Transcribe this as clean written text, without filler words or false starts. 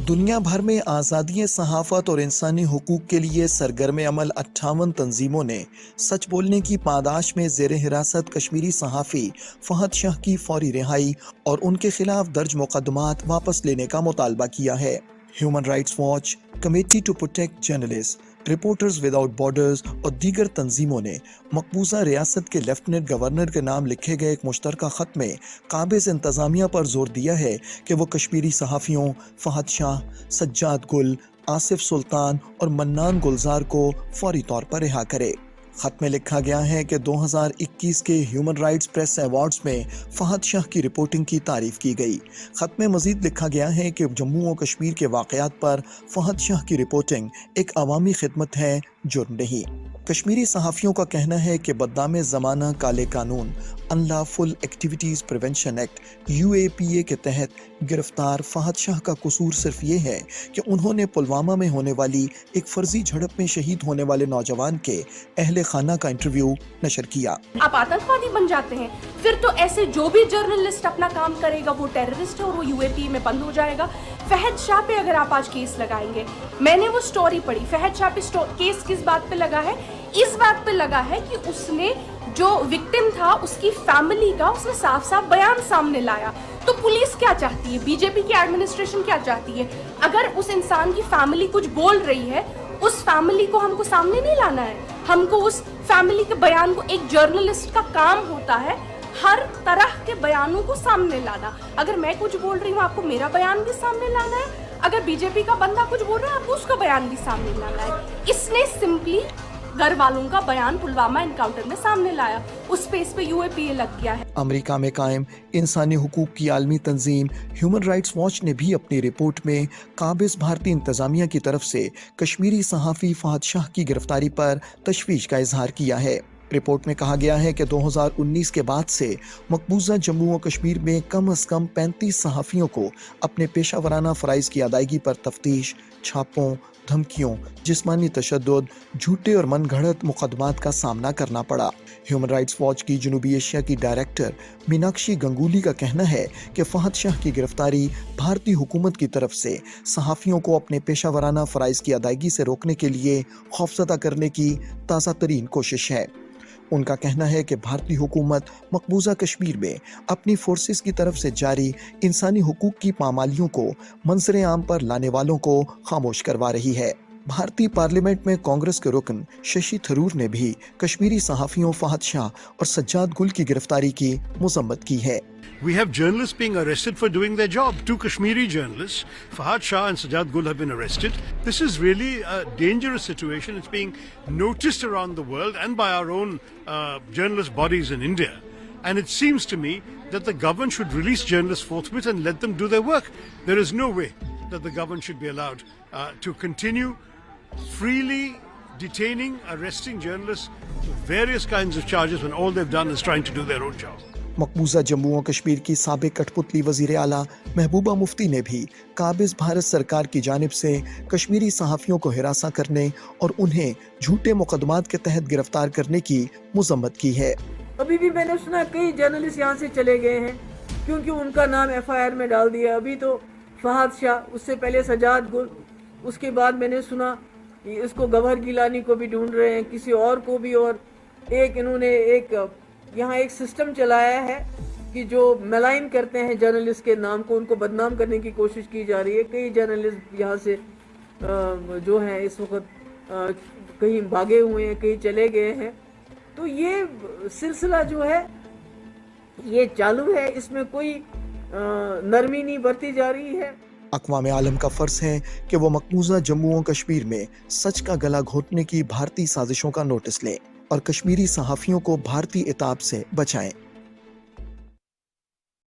दुनिया भर में आज़ादी सहाफ़त और इंसानी हुकूक के लिए सरगर्म अमल 58 तंजीमों ने सच बोलने की पादाश में ज़ेर हिरासत कश्मीरी सहाफ़ी फ़हद शाह की फौरी रिहाई और उनके खिलाफ दर्ज मुकदमात वापस लेने का मुतालबा किया है। Human Rights Watch, Committee to Protect Journalist, Reporters Without Borders और दीगर तंजीमों ने मकबूजा रियासत के लेफ्टिनेंट गवर्नर के नाम लिखे गए एक मुश्तरका ख़त में काबिज़ इंतज़ामिया पर जोर दिया है कि वो कश्मीरी सहाफ़ियों फ़हद शाह, सज्जाद गुल, आसिफ सुल्तान और मन्नान गुलजार को फौरी तौर पर रिहा करे। खत में लिखा गया है कि 2021 के ह्यूमन राइट्स प्रेस अवार्ड्स में फ़हद शाह की रिपोर्टिंग की तारीफ की गई। खत में मज़ीद लिखा गया है कि जम्मू और कश्मीर के वाक़यात पर फ़हद शाह की रिपोर्टिंग एक अवामी खिदमत है, जुर्म नहीं। कश्मीरी सहाफ़ियों का कहना है कि बदनाम ज़माना काले कानून unlawful activities prevention act UAPA के तहत गिरफ्तार फ़हद शाह का कसूर सिर्फ ये है कि उन्होंने पुलवामा में होने वाली एक फर्जी झड़प में शहीद होने वाले नौजवान के अहले खाना का इंटरव्यू नशर किया। आप आतंकवादी बन जाते हैं, फिर तो ऐसे जो भी जर्नलिस्ट अपना काम करेगा वो टेररिस्ट है और वो UAPA में बंद हो जाएगा। फहद शाह पे अगर आप आज केस लगाएंगे, मैंने वो स्टोरी पढ़ी, फहद शाह पे केस किस बात पे लगा है? इस बात पे लगा है कि उसने जो विक्टिम था उसकी फैमिली का उसने साफ साफ बयान सामने लाया। तो पुलिस क्या चाहती है, बीजेपी की एडमिनिस्ट्रेशन क्या चाहती है? अगर उस इंसान की फैमिली कुछ बोल रही है, उस फैमिली को हमको सामने नहीं लाना है, हमको उस फैमिली के बयान को, एक जर्नलिस्ट का काम होता है हर तरह के बयानों को सामने लाना। अगर मैं कुछ बोल रही हूँ आपको मेरा बयान भी सामने लाना है, अगर बीजेपी का बंदा कुछ बोल रहा है आपको उसका बयान भी सामने लाना है। इसने सिंपली घर वालों का बयान पुलवामा एनकाउंटर में सामने लाया, उस पे इस पे UAPA लग गया है। अमेरिका में कायम इंसानी हुकूक की आलमी तंजीम ह्यूमन राइट्स वॉच ने भी अपनी रिपोर्ट में काबिज़ भारतीय इंतजामिया की तरफ से कश्मीरी सहाफ़ी फ़हद शाह की गिरफ्तारी पर तशवीश का इजहार किया है। रिपोर्ट में कहा गया है कि 2019 के बाद से मकबूजा जम्मू और कश्मीर में कम अज़ कम 35 सहाफ़ियों को अपने पेशा वराना फ़राइज़ की अदायगी पर तफ्तीश, छापों, धमकियों, जिस्मानी तशद्दुद, झूठे और मनगढ़ंत मुकदमात का सामना करना पड़ा। ह्यूमन राइट्स वॉच की जनूबी एशिया की डायरेक्टर मीनाक्षी गंगुली का कहना है कि फ़हद शाह की गिरफ्तारी भारतीय हुकूमत की तरफ से सहाफ़ियों को अपने पेशा वराना फ़राइज़ की अदायगी से रोकने के लिए खौफज़दा करने की ताज़ा तरीन कोशिश है। उनका कहना है कि भारतीय हुकूमत मकबूजा कश्मीर में अपनी फोर्सेस की तरफ से जारी इंसानी हुकूक की पामालियों को मंजर आम पर लाने वालों को खामोश करवा रही है। भारतीय पार्लियामेंट में कांग्रेस के रुकन शशि थरूर ने भी कश्मीरी सहाफ़ियों फ़हद शाह और सज्जाद गुल की गिरफ्तारी की मज़म्मत की है। We have journalists being arrested for doing their job. 2 Kashmiri journalists, Fahad Shah and Sajjad Gul, have been arrested. This is really a dangerous situation. It's being noticed around the world and by our own journalist bodies in India. And it seems to me that the government should release journalists forthwith and let them do their work. There is no way that the government should be allowed to continue freely detaining, arresting journalists with various kinds of charges when all they've done is trying to do their own job. मकबूजा Jammu और कश्मीर की साबिक कठपुतली वज़ीर आला महबूबा मुफ्ती ने भी काबिज़ भारत सरकार की जानिब से कश्मीरी सहाफ़ियों को हिरासा करने और उन्हें झूठे मुकदमात के तहत गिरफ्तार करने की मज़म्मत की है। अभी भी मैंने सुना कई जर्नलिस्ट यहाँ से चले गए हैं क्योंकि उनका नाम FIR में डाल दिया। अभी तो फ़हद शाह, उससे पहले सज्जाद गुल, उसके बाद मैंने सुना इसको गवर्नर गिलानी को भी ढूंढ रहे हैं, किसी और को भी। और एक इन्होंने यहाँ एक सिस्टम चलाया है कि जो मलाइन करते हैं जर्नलिस्ट के नाम को, उनको बदनाम करने की कोशिश की जा रही है। कई जर्नलिस्ट यहाँ से जो हैं इस वक्त कहीं भागे हुए हैं, कहीं चले गए हैं। तो ये सिलसिला जो है ये चालू है, इसमें कोई नरमी नहीं बरती जा रही है। अक़वाम आलम का फ़र्ज़ है कि वो मकबूजा जम्मू और कश्मीर में सच का गला घोंटने की भारतीय साजिशों का नोटिस लें और कश्मीरी सहाफ़ियों को भारतीय इताब से बचाएं।